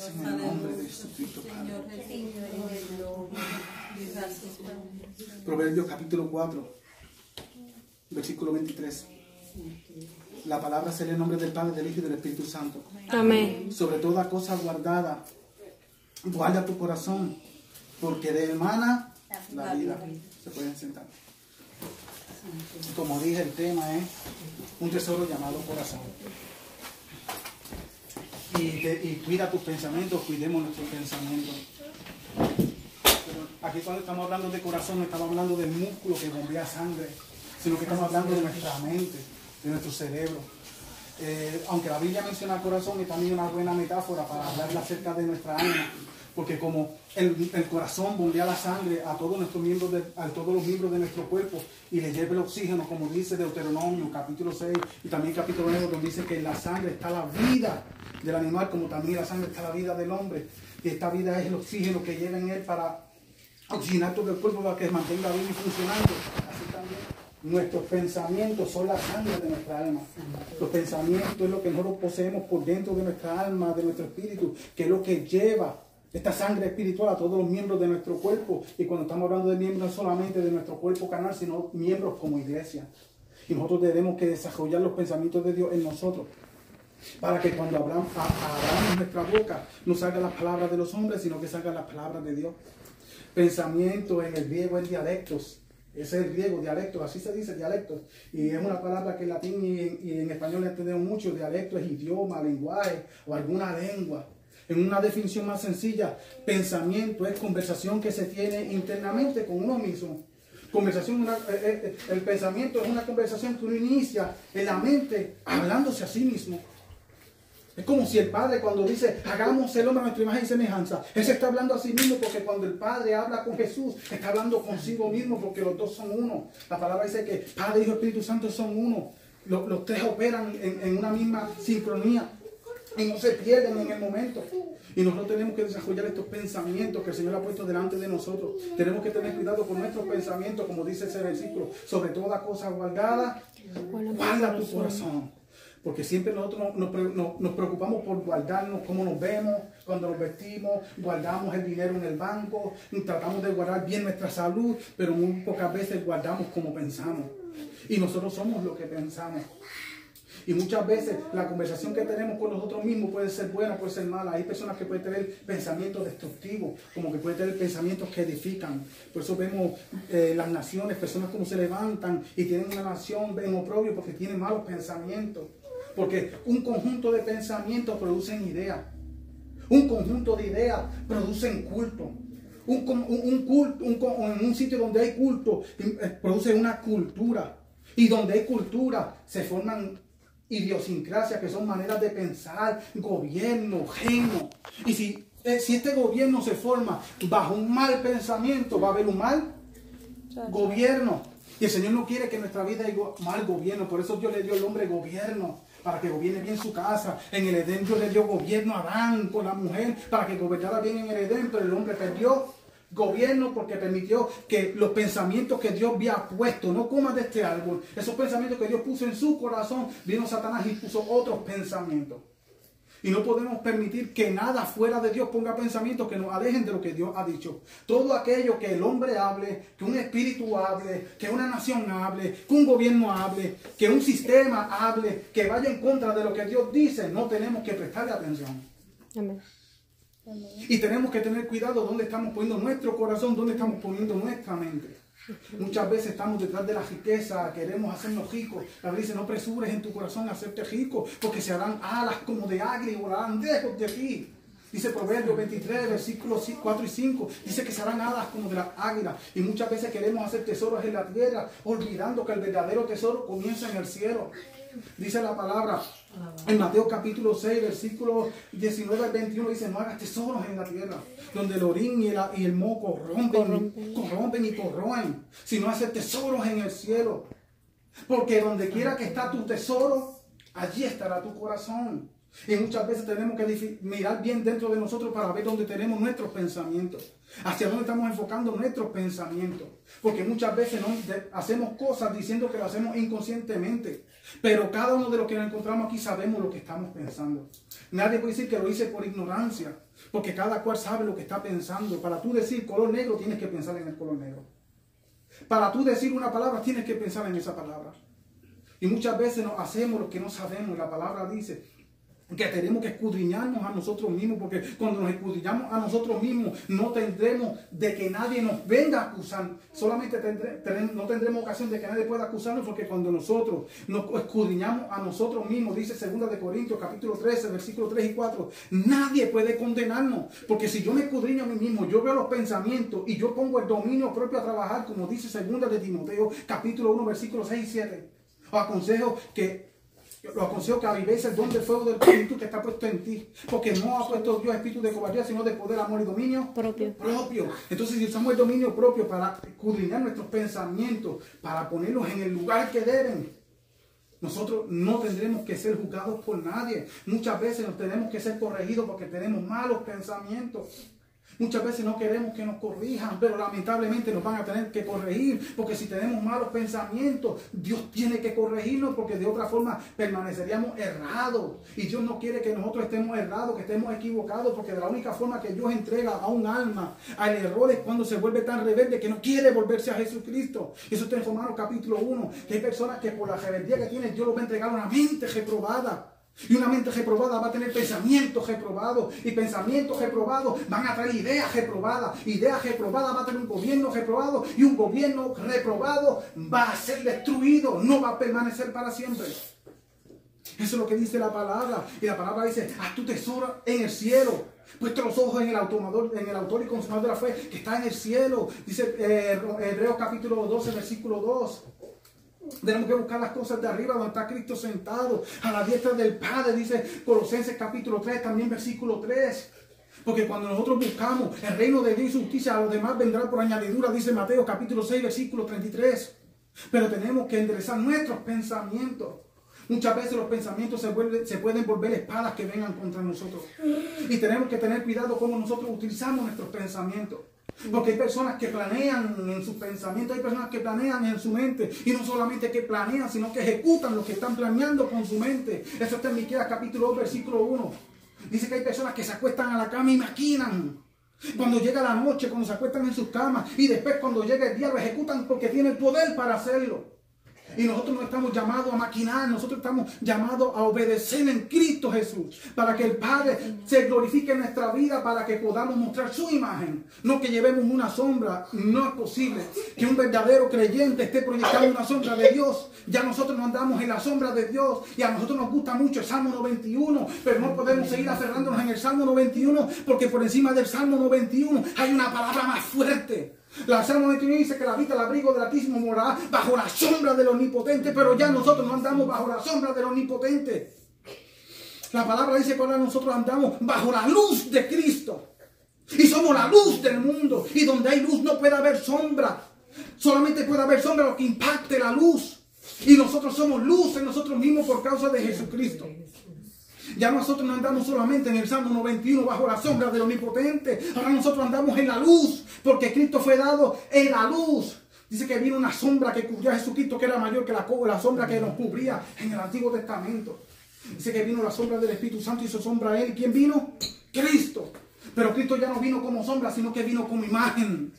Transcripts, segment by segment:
En el nombre de Jesucristo, Padre. Proverbios capítulo 4, versículo 23. La palabra se lee en nombre del Padre, del Hijo y del Espíritu Santo. Amén. Sobre toda cosa guardada, guarda tu corazón, porque de él emana la vida. Se pueden sentar. Como dije, el tema es un tesoro llamado corazón. Y cuida tus pensamientos, cuidemos nuestros pensamientos. Pero aquí cuando estamos hablando de corazón, no estamos hablando del músculo que bombea sangre, sino que estamos hablando de nuestra mente, de nuestro cerebro. Aunque la Biblia menciona el corazón, es también una buena metáfora para hablar acerca de nuestra alma, porque como el corazón bombea la sangre a todos nuestros miembros, a todos los miembros de nuestro cuerpo y le lleva el oxígeno, como dice Deuteronomio capítulo 6 y también capítulo 9, donde dice que en la sangre está la vida del animal, como también en la sangre está la vida del hombre, y esta vida es el oxígeno que lleva en él para oxigenar todo el cuerpo para que mantenga bien y funcionando. Así también nuestros pensamientos son la sangre de nuestra alma. Los pensamientos es lo que nosotros poseemos por dentro de nuestra alma, de nuestro espíritu, que es lo que lleva esta sangre espiritual a todos los miembros de nuestro cuerpo. Y cuando estamos hablando de miembros, no solamente de nuestro cuerpo carnal, sino miembros como iglesia. Y nosotros tenemos que desarrollar los pensamientos de Dios en nosotros, para que cuando abramos nuestra boca no salgan las palabras de los hombres, sino que salgan las palabras de Dios. Pensamiento en el griego es dialectos. Ese es el griego, dialectos, así se dice, dialectos. Y es una palabra que en latín y en español le entendemos mucho. Dialecto es idioma, lenguaje o alguna lengua. En una definición más sencilla, pensamiento es conversación que se tiene internamente con uno mismo. El pensamiento es una conversación que uno inicia en la mente hablándose a sí mismo. Es como si el Padre, cuando dice hagamos el hombre a nuestra imagen y semejanza, él se está hablando a sí mismo, porque cuando el Padre habla con Jesús, está hablando consigo mismo, porque los dos son uno. La palabra dice que Padre, Hijo y Espíritu Santo son uno. Los tres operan en una misma sincronía y no se pierden en el momento. Y nosotros tenemos que desarrollar estos pensamientos que el Señor ha puesto delante de nosotros. Tenemos que tener cuidado con nuestros pensamientos, como dice ese versículo. Sobre toda cosa guardada, guarda tu corazón. Porque siempre nosotros nos preocupamos por guardarnos cómo nos vemos, cuando nos vestimos, guardamos el dinero en el banco, tratamos de guardar bien nuestra salud, pero muy pocas veces guardamos como pensamos. Y nosotros somos lo que pensamos. Y muchas veces la conversación que tenemos con nosotros mismos puede ser buena, puede ser mala. Hay personas que pueden tener pensamientos destructivos, como que pueden tener pensamientos que edifican. Por eso vemos las naciones, personas como se levantan y tienen una nación en oprobio porque tienen malos pensamientos. Porque un conjunto de pensamientos producen ideas. Un conjunto de ideas producen culto. En un sitio donde hay culto, produce una cultura. Y donde hay cultura, se forman idiosincrasias, que son maneras de pensar, gobierno, reino. Y si este gobierno se forma bajo un mal pensamiento, va a haber un mal gobierno. Y el Señor no quiere que en nuestra vida haya mal gobierno. Por eso Dios le dio al hombre gobierno, para que gobierne bien su casa. En el Edén Dios le dio gobierno a Adán con la mujer, para que gobernara bien en el Edén, pero el hombre perdió gobierno porque permitió que los pensamientos que Dios había puesto, no comas de este árbol, esos pensamientos que Dios puso en su corazón, vino Satanás y puso otros pensamientos. Y no podemos permitir que nada fuera de Dios ponga pensamientos que nos alejen de lo que Dios ha dicho. Todo aquello que el hombre hable, que un espíritu hable, que una nación hable, que un gobierno hable, que un sistema hable, que vaya en contra de lo que Dios dice, no tenemos que prestarle atención. Amén. Y tenemos que tener cuidado dónde estamos poniendo nuestro corazón, dónde estamos poniendo nuestra mente. Muchas veces estamos detrás de la riqueza, queremos hacernos ricos. La Biblia dice, no presures en tu corazón a hacerte rico, porque se harán alas como de águila y volarán lejos de aquí. Dice Proverbios 23, versículos 4 y 5. Dice que se harán alas como de la águila. Y muchas veces queremos hacer tesoros en la tierra, olvidando que el verdadero tesoro comienza en el cielo. Dice la palabra en Mateo capítulo 6, versículos 19 al 21, dice, no hagas tesoros en la tierra, donde el orín y el moco corrompen y corroen, sino hacer tesoros en el cielo. Porque donde quiera que está tu tesoro, allí estará tu corazón. Y muchas veces tenemos que mirar bien dentro de nosotros para ver dónde tenemos nuestros pensamientos, hacia dónde estamos enfocando nuestros pensamientos. Porque muchas veces hacemos cosas diciendo que lo hacemos inconscientemente. Pero cada uno de los que nos encontramos aquí sabemos lo que estamos pensando. Nadie puede decir que lo hice por ignorancia, porque cada cual sabe lo que está pensando. Para tú decir color negro, tienes que pensar en el color negro. Para tú decir una palabra, tienes que pensar en esa palabra. Y muchas veces nos hacemos lo que no sabemos. La palabra dice que tenemos que escudriñarnos a nosotros mismos, porque cuando nos escudriñamos a nosotros mismos no tendremos de que nadie nos venga a acusar. Solamente no tendremos ocasión de que nadie pueda acusarnos, porque cuando nosotros nos escudriñamos a nosotros mismos, dice 2 de Corintios capítulo 13 versículos 3 y 4, nadie puede condenarnos, porque si yo me escudriño a mí mismo, yo veo los pensamientos y yo pongo el dominio propio a trabajar, como dice 2 de Timoteo capítulo 1 versículos 6 y 7, os aconsejo que avivéis el don del fuego del Espíritu que está puesto en ti, porque no ha puesto Dios espíritu de cobardía, sino de poder, amor y dominio propio. Entonces, si usamos el dominio propio para escudriñar nuestros pensamientos, para ponerlos en el lugar que deben, nosotros no tendremos que ser juzgados por nadie. Muchas veces nos tenemos que ser corregidos porque tenemos malos pensamientos. Muchas veces no queremos que nos corrijan, pero lamentablemente nos van a tener que corregir, porque si tenemos malos pensamientos, Dios tiene que corregirnos, porque de otra forma permaneceríamos errados. Y Dios no quiere que nosotros estemos errados, que estemos equivocados, porque de la única forma que Dios entrega a un alma al error es cuando se vuelve tan rebelde que no quiere volverse a Jesucristo. Eso está en Romanos capítulo 1, que hay personas que por la rebeldía que tienen, Dios los va a entregar a una mente reprobada. Y una mente reprobada va a tener pensamientos reprobados. Y pensamientos reprobados van a traer ideas reprobadas. Ideas reprobadas va a tener un gobierno reprobado. Y un gobierno reprobado va a ser destruido. No va a permanecer para siempre. Eso es lo que dice la palabra. Y la palabra dice: haz tu tesoro en el cielo, puesto los ojos en el autor y consumador de la fe, que está en el cielo. Dice Hebreos capítulo 12 versículo 2. Tenemos que buscar las cosas de arriba, donde está Cristo sentado a la diestra del Padre, dice Colosenses capítulo 3, también versículo 3. Porque cuando nosotros buscamos el reino de Dios y su justicia, a los demás vendrá por añadidura, dice Mateo capítulo 6, versículo 33. Pero tenemos que enderezar nuestros pensamientos. Muchas veces los pensamientos se pueden volver espadas que vengan contra nosotros. Y tenemos que tener cuidado cómo nosotros utilizamos nuestros pensamientos. Porque hay personas que planean en sus pensamientos, hay personas que planean en su mente, y no solamente que planean, sino que ejecutan lo que están planeando con su mente. Eso está en Miqueas capítulo 2 versículo 1. Dice que hay personas que se acuestan a la cama y maquinan. Cuando llega la noche, cuando se acuestan en sus camas, y después cuando llega el día lo ejecutan porque tienen el poder para hacerlo. Y nosotros no estamos llamados a maquinar, nosotros estamos llamados a obedecer en Cristo Jesús, para que el Padre se glorifique en nuestra vida, para que podamos mostrar su imagen. No que llevemos una sombra, no es posible que un verdadero creyente esté proyectando una sombra de Dios. Ya nosotros no andamos en la sombra de Dios, y a nosotros nos gusta mucho el Salmo 91, pero no podemos seguir aferrándonos en el Salmo 91, porque por encima del Salmo 91 hay una palabra más fuerte. La Salmo 91 dice que la habita el abrigo del Altísimo, morará bajo la sombra del Omnipotente, pero ya nosotros no andamos bajo la sombra del Omnipotente. La palabra dice que ahora nosotros andamos bajo la luz de Cristo. Y somos la luz del mundo. Y donde hay luz no puede haber sombra. Solamente puede haber sombra lo que impacte la luz. Y nosotros somos luz en nosotros mismos por causa de Jesucristo. Ya nosotros no andamos solamente en el Salmo 91 bajo la sombra del Omnipotente. Ahora nosotros andamos en la luz, porque Cristo fue dado en la luz. Dice que vino una sombra que cubrió a Jesucristo, que era mayor que la sombra que nos cubría en el Antiguo Testamento. Dice que vino la sombra del Espíritu Santo y su sombra a él. ¿Quién vino? Cristo. Pero Cristo ya no vino como sombra, sino que vino como imagen.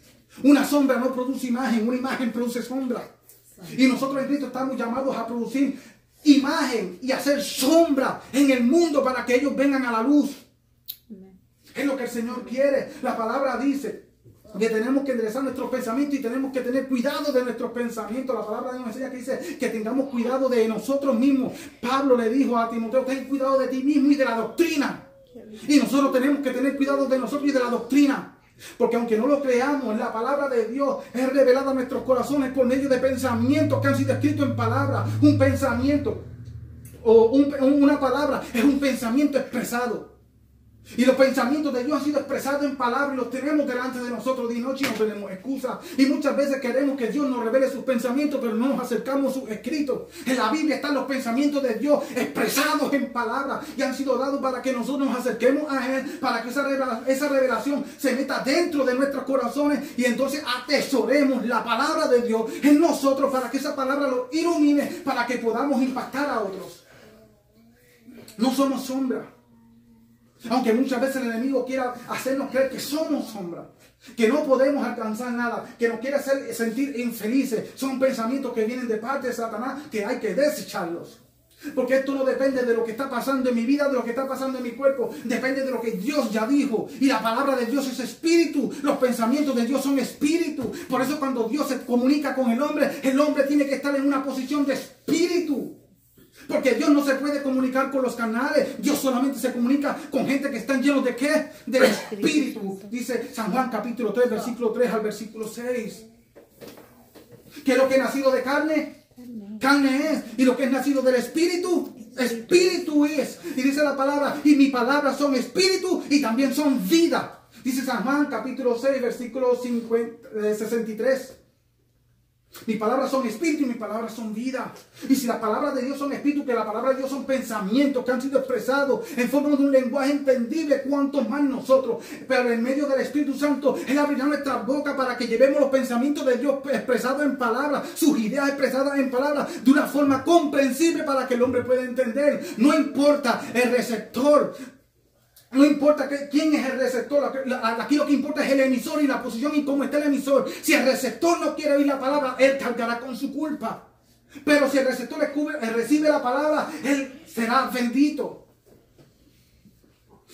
Una sombra no produce imagen, una imagen produce sombra. Y nosotros en Cristo estamos llamados a producir imagen y hacer sombra en el mundo para que ellos vengan a la luz. Es lo que el Señor quiere. La palabra dice que tenemos que enderezar nuestros pensamientos y tenemos que tener cuidado de nuestros pensamientos. La palabra de Dios enseña que dice que tengamos cuidado de nosotros mismos. Pablo le dijo a Timoteo: ten cuidado de ti mismo y de la doctrina. Y nosotros tenemos que tener cuidado de nosotros y de la doctrina. Porque aunque no lo creamos, la palabra de Dios es revelada a nuestros corazones por medio de pensamientos que han sido escritos en palabras. Un pensamiento o una palabra es un pensamiento expresado. Y los pensamientos de Dios han sido expresados en palabras y los tenemos delante de nosotros de noche y no tenemos excusa. Y muchas veces queremos que Dios nos revele sus pensamientos, pero no nos acercamos a sus escritos. En la Biblia están los pensamientos de Dios expresados en palabras y han sido dados para que nosotros nos acerquemos a Él, para que esa revelación se meta dentro de nuestros corazones y entonces atesoremos la palabra de Dios en nosotros para que esa palabra lo ilumine, para que podamos impactar a otros. No somos sombra. Aunque muchas veces el enemigo quiera hacernos creer que somos sombra, que no podemos alcanzar nada, que nos quiere hacer sentir infelices, son pensamientos que vienen de parte de Satanás que hay que desecharlos. Porque esto no depende de lo que está pasando en mi vida, de lo que está pasando en mi cuerpo, depende de lo que Dios ya dijo. Y la palabra de Dios es espíritu, los pensamientos de Dios son espíritu. Por eso cuando Dios se comunica con el hombre tiene que estar en una posición de espíritu. Porque Dios no se puede comunicar con los carnales. Dios solamente se comunica con gente que están llenos de ¿qué? Del Espíritu. Dice San Juan capítulo 3, versículo 3 al versículo 6. ¿Qué es lo que es nacido de carne? Carne es. Y lo que es nacido del Espíritu, Espíritu es. Y dice la palabra, y mis palabras son espíritu y también son vida. Dice San Juan capítulo 6, versículo 63. Mis palabras son espíritu y mis palabras son vida. Y si las palabras de Dios son espíritu, que la palabra de Dios son pensamientos que han sido expresados en forma de un lenguaje entendible, cuantos más nosotros. Pero en medio del Espíritu Santo, Él abrirá nuestra boca para que llevemos los pensamientos de Dios expresados en palabras, sus ideas expresadas en palabras, de una forma comprensible para que el hombre pueda entender. No importa el receptor. No importa quién es el receptor, aquí lo que importa es el emisor y la posición y cómo está el emisor. Si el receptor no quiere oír la palabra, él cargará con su culpa. Pero si el receptor recibe la palabra, él será bendito.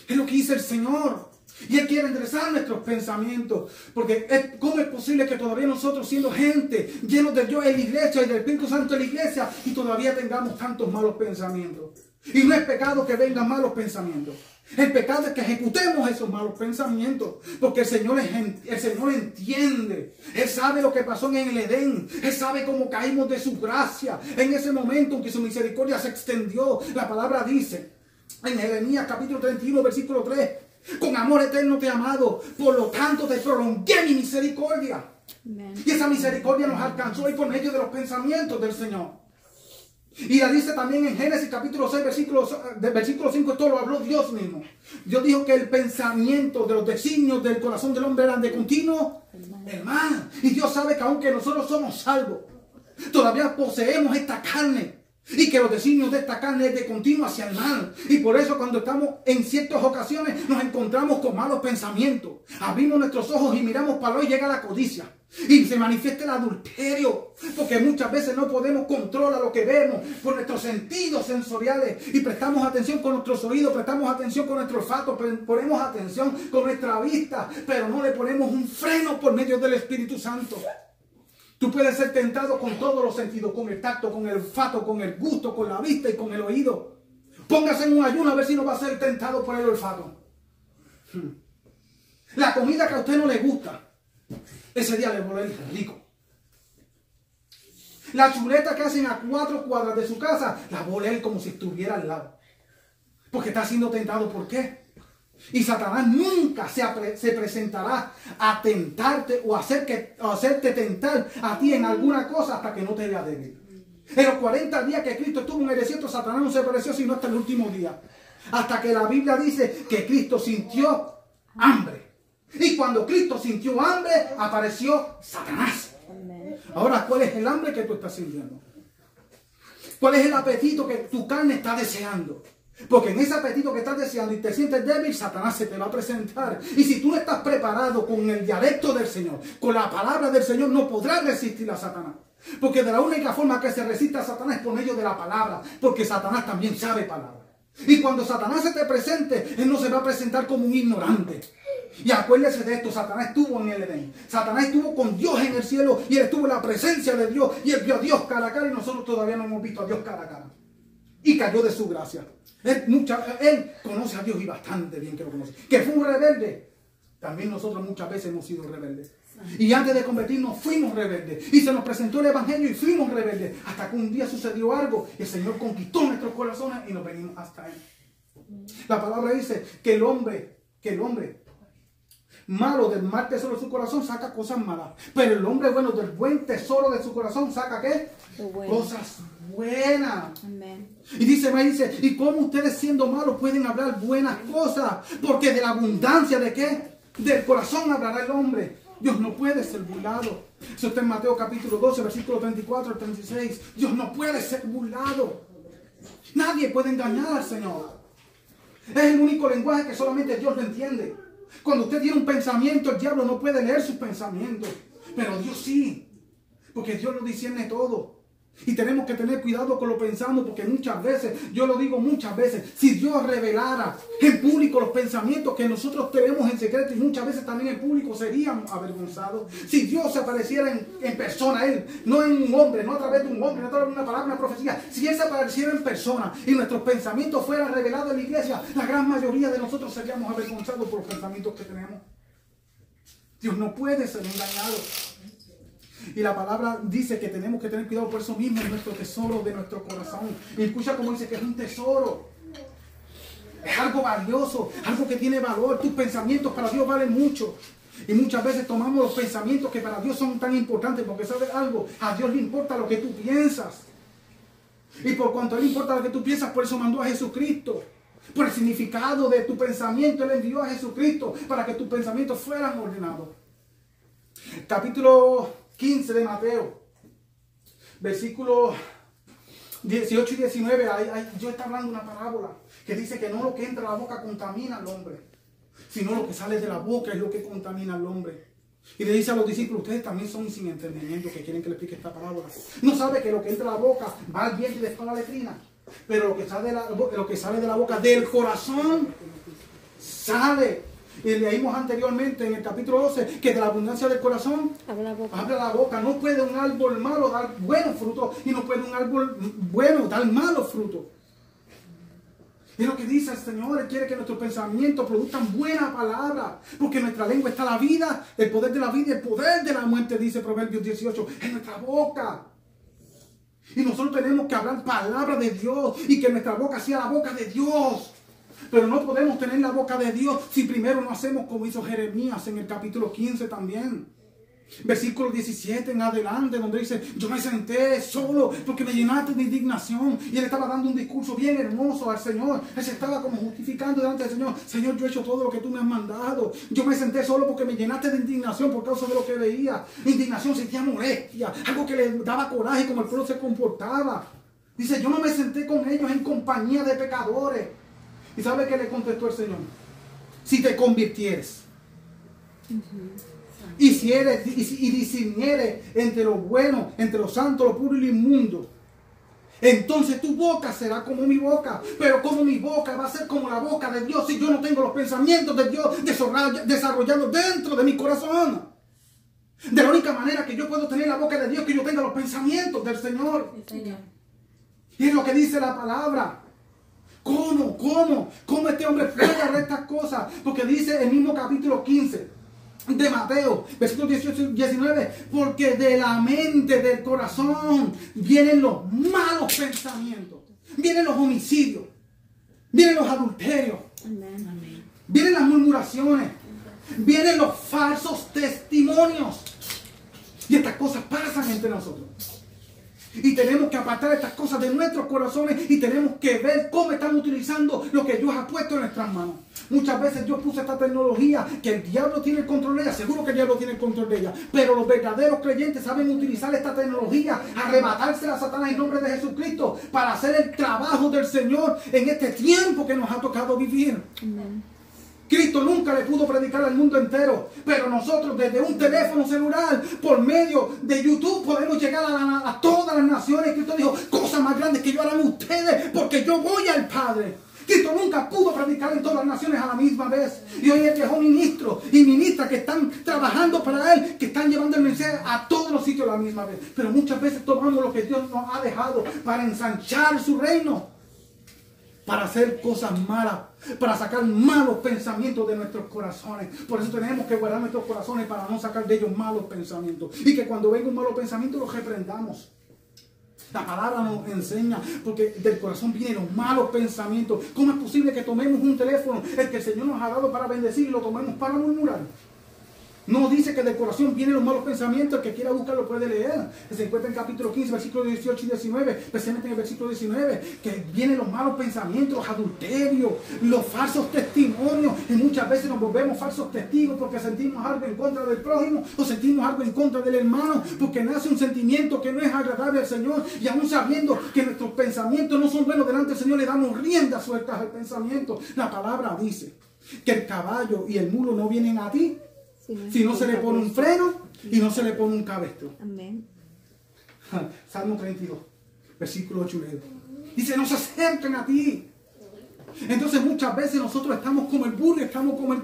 Es lo que dice el Señor. Y Él quiere enderezar nuestros pensamientos. Porque ¿cómo es posible que todavía nosotros, siendo gente llenos de Dios en la iglesia y del Espíritu Santo en la iglesia, y todavía tengamos tantos malos pensamientos? Y no es pecado que vengan malos pensamientos. El pecado es que ejecutemos esos malos pensamientos. Porque el Señor entiende. Él sabe lo que pasó en el Edén. Él sabe cómo caímos de su gracia. En ese momento en que su misericordia se extendió. La palabra dice en Jeremías capítulo 31 versículo 3. Con amor eterno te he amado. Por lo tanto te prolongué mi misericordia. Amen. Y esa misericordia nos alcanzó y por medio de los pensamientos del Señor. Y la dice también en Génesis capítulo 6, versículo 5, esto lo habló Dios mismo. Dios dijo que el pensamiento de los designios del corazón del hombre eran de continuo el mal. Y Dios sabe que aunque nosotros somos salvos, todavía poseemos esta carne. Y que los designios de esta carne es de continuo hacia el mal. Y por eso cuando estamos en ciertas ocasiones nos encontramos con malos pensamientos. Abrimos nuestros ojos y miramos para allá y llega la codicia. Y se manifiesta el adulterio. Porque muchas veces no podemos controlar lo que vemos por nuestros sentidos sensoriales. Y prestamos atención con nuestros oídos, prestamos atención con nuestro olfato, ponemos atención con nuestra vista. Pero no le ponemos un freno por medio del Espíritu Santo. Tú puedes ser tentado con todos los sentidos, con el tacto, con el olfato, con el gusto, con la vista y con el oído. Póngase en un ayuno a ver si no va a ser tentado por el olfato. La comida que a usted no le gusta, ese día le va a oler rico. La chuleta que hacen a 4 cuadras de su casa, la va a oler como si estuviera al lado. Porque está siendo tentado. ¿Por qué? Y Satanás nunca se presentará a tentarte o a hacerte tentar a ti en alguna cosa hasta que no te vea débil. En los 40 días que Cristo estuvo en el desierto, Satanás no se apareció sino hasta el último día. Hasta que la Biblia dice que Cristo sintió hambre. Y cuando Cristo sintió hambre, apareció Satanás. Ahora, ¿cuál es el hambre que tú estás sintiendo? ¿Cuál es el apetito que tu carne está deseando? Porque en ese apetito que estás deseando y te sientes débil, Satanás se te va a presentar. Y si tú no estás preparado con el dialecto del Señor, con la palabra del Señor, no podrás resistir a Satanás. Porque de la única forma que se resiste a Satanás es por medio de la palabra. Porque Satanás también sabe palabra. Y cuando Satanás se te presente, él no se va a presentar como un ignorante. Y acuérdese de esto, Satanás estuvo en el Edén. Satanás estuvo con Dios en el cielo y él estuvo en la presencia de Dios. Y él vio a Dios cara a cara y nosotros todavía no hemos visto a Dios cara a cara. Y cayó de su gracia. Él conoce a Dios y bastante bien que lo conoce. Que fue un rebelde. También nosotros muchas veces hemos sido rebeldes. Y antes de convertirnos fuimos rebeldes. Y se nos presentó el Evangelio y fuimos rebeldes. Hasta que un día sucedió algo y el Señor conquistó nuestros corazones y nos venimos hasta Él. La palabra dice que el hombre malo del mal tesoro de su corazón saca cosas malas. Pero el hombre bueno del buen tesoro de su corazón saca ¿qué? Bueno. Cosas buenas. Amén. Y dice, ¿y cómo ustedes siendo malos pueden hablar buenas cosas? Porque de la abundancia de ¿qué? Del corazón hablará el hombre. Dios no puede ser burlado. Eso está en Mateo capítulo 12, versículo 34 al 36. Dios no puede ser burlado. Nadie puede engañar al Señor. Es el único lenguaje que solamente Dios lo entiende. Cuando usted tiene un pensamiento, el diablo no puede leer sus pensamientos. Pero Dios sí. Porque Dios lo discierne todo. Y tenemos que tener cuidado con lo que pensamos, porque muchas veces, yo lo digo muchas veces, si Dios revelara en público los pensamientos que nosotros tenemos en secreto, y muchas veces también en público seríamos avergonzados. Si Dios se apareciera en persona, Él, no en un hombre, no a través de un hombre, no a través de una palabra, una profecía, si Él se apareciera en persona y nuestros pensamientos fueran revelados en la iglesia, la gran mayoría de nosotros seríamos avergonzados por los pensamientos que tenemos. Dios no puede ser engañado. Y la palabra dice que tenemos que tener cuidado por eso mismo, en nuestro tesoro de nuestro corazón. Y escucha cómo dice que es un tesoro. Es algo valioso, algo que tiene valor. Tus pensamientos para Dios valen mucho. Y muchas veces tomamos los pensamientos que para Dios son tan importantes, porque ¿sabes algo? A Dios le importa lo que tú piensas. Y por cuanto a Él importa lo que tú piensas, por eso mandó a Jesucristo. Por el significado de tu pensamiento, Él envió a Jesucristo para que tus pensamientos fueran ordenados. Capítulo 15 de Mateo, versículos 18 y 19, Dios está hablando una parábola que dice que no lo que entra a la boca contamina al hombre, sino lo que sale de la boca es lo que contamina al hombre. Y le dice a los discípulos, ustedes también son sin entendimiento, que quieren que le explique esta parábola. No sabe que lo que entra a la boca va al vientre y después a la letrina, pero lo que sale de la boca del corazón sale. Y leímos anteriormente en el capítulo 12 que de la abundancia del corazón habla la boca. No puede un árbol malo dar buenos frutos y no puede un árbol bueno dar malos frutos. Es lo que dice el Señor. Él quiere que nuestros pensamientos produzcan buena palabra, porque en nuestra lengua está la vida, el poder de la vida y el poder de la muerte, dice Proverbios 18, en nuestra boca. Y nosotros tenemos que hablar palabra de Dios y que nuestra boca sea la boca de Dios. Pero no podemos tener la boca de Dios si primero no hacemos como hizo Jeremías en el capítulo 15 también. Versículo 17 en adelante, donde dice, yo me senté solo porque me llenaste de indignación. Y él estaba dando un discurso bien hermoso al Señor. Él se estaba como justificando delante del Señor. Señor, yo he hecho todo lo que tú me has mandado. Yo me senté solo porque me llenaste de indignación por causa de lo que veía. Indignación, sentía molestia, algo que le daba coraje como el pueblo se comportaba. Dice, yo no me senté con ellos en compañía de pecadores. ¿Y sabe qué le contestó el Señor? Si te convirtieres y discernieres entre lo bueno, entre lo santo, lo puro y lo inmundo, entonces tu boca será como mi boca. Pero como mi boca va a ser como la boca de Dios si yo no tengo los pensamientos de Dios desarrollados dentro de mi corazón. De la única manera que yo puedo tener la boca de Dios, que yo tenga los pensamientos del Señor. Y es lo que dice la palabra. ¿Cómo este hombre puede hacer estas cosas? Porque dice el mismo capítulo 15 de Mateo, versículos 18 y 19, porque de la mente, del corazón, vienen los malos pensamientos, vienen los homicidios, vienen los adulterios, vienen las murmuraciones, vienen los falsos testimonios. Y estas cosas pasan entre nosotros. Y tenemos que apartar estas cosas de nuestros corazones y tenemos que ver cómo estamos utilizando lo que Dios ha puesto en nuestras manos. Muchas veces Dios puso esta tecnología que el diablo tiene el control de ella, seguro que el diablo tiene el control de ella, pero los verdaderos creyentes saben utilizar esta tecnología, arrebatársela a Satanás en nombre de Jesucristo para hacer el trabajo del Señor en este tiempo que nos ha tocado vivir. Amén. Cristo nunca le pudo predicar al mundo entero, pero nosotros desde un teléfono celular, por medio de YouTube, podemos llegar a todas las naciones. Cristo dijo, cosas más grandes que yo harán ustedes, porque yo voy al Padre. Cristo nunca pudo predicar en todas las naciones a la misma vez. Y hoy Él dejó ministros y ministras que están trabajando para Él, que están llevando el mensaje a todos los sitios a la misma vez. Pero muchas veces tomamos lo que Dios nos ha dejado para ensanchar su reino, para hacer cosas malas, para sacar malos pensamientos de nuestros corazones. Por eso tenemos que guardar nuestros corazones para no sacar de ellos malos pensamientos. Y que cuando venga un malo pensamiento los reprendamos. La palabra nos enseña, porque del corazón vienen los malos pensamientos. ¿Cómo es posible que tomemos un teléfono, el que el Señor nos ha dado para bendecir, y lo tomemos para murmurar? No dice que del corazón vienen los malos pensamientos. El que quiera buscarlo puede leer. Se encuentra en capítulo 15, versículos 18 y 19, especialmente en el versículo 19, que vienen los malos pensamientos, los adulterios, los falsos testimonios. Y muchas veces nos volvemos falsos testigos porque sentimos algo en contra del prójimo o sentimos algo en contra del hermano, porque nace un sentimiento que no es agradable al Señor, y aún sabiendo que nuestros pensamientos no son buenos delante del Señor, le damos riendas sueltas al pensamiento. La palabra dice que el caballo y el mulo no vienen a ti si no se le pone un freno y no se le pone un cabestro. Amén. Salmo 32, versículo 8 y 9. Dice, no se acerquen a ti. Entonces muchas veces nosotros estamos como el burro, estamos como el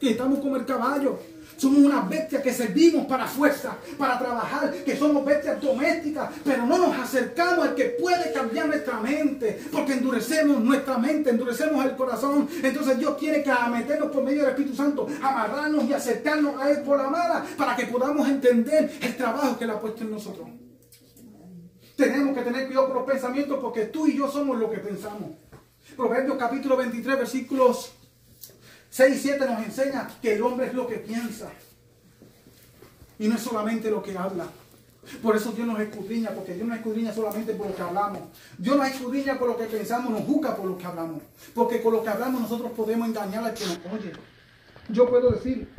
estamos como el caballo. Somos unas bestias que servimos para fuerza, para trabajar, que somos bestias domésticas, pero no nos acercamos al que puede cambiar nuestra mente, porque endurecemos nuestra mente, endurecemos el corazón. Entonces Dios quiere que meternos por medio del Espíritu Santo, amarrarnos y acercarnos a Él por la mala, para que podamos entender el trabajo que Él ha puesto en nosotros. Tenemos que tener cuidado con los pensamientos, porque tú y yo somos lo que pensamos. Proverbios capítulo 23, versículos 6 y 7 nos enseña que el hombre es lo que piensa y no es solamente lo que habla. Por eso Dios nos escudriña, porque Dios nos escudriña solamente por lo que hablamos. Dios nos escudriña por lo que pensamos, nos juzga por lo que hablamos. Porque con lo que hablamos nosotros podemos engañar al que nos oye. Yo puedo decir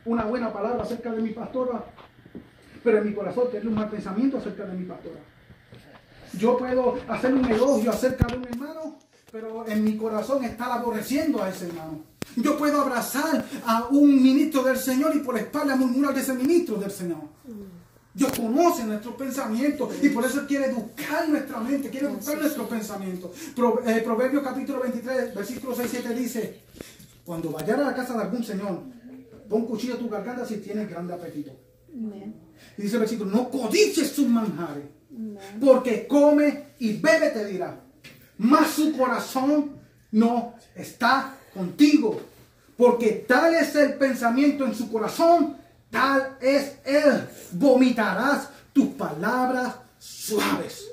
una buena palabra acerca de mi pastora, pero en mi corazón tener un mal pensamiento acerca de mi pastora. Yo puedo hacer un elogio acerca de un hermano, pero en mi corazón está aborreciendo a ese hermano. Yo puedo abrazar a un ministro del Señor y por la espalda murmurar de ese ministro del Señor. Dios conoce nuestros pensamientos y por eso quiere educar nuestra mente, quiere educar nuestros pensamientos. Proverbios capítulo 23, versículo 6 y 7 dice: cuando vayas a la casa de algún señor, pon cuchillo a tu garganta si tienes grande apetito. Y dice el versículo: no codicies sus manjares, porque come y bebe, te dirá, mas su corazón no está contigo, porque tal es el pensamiento en su corazón, tal es él. Vomitarás tus palabras suaves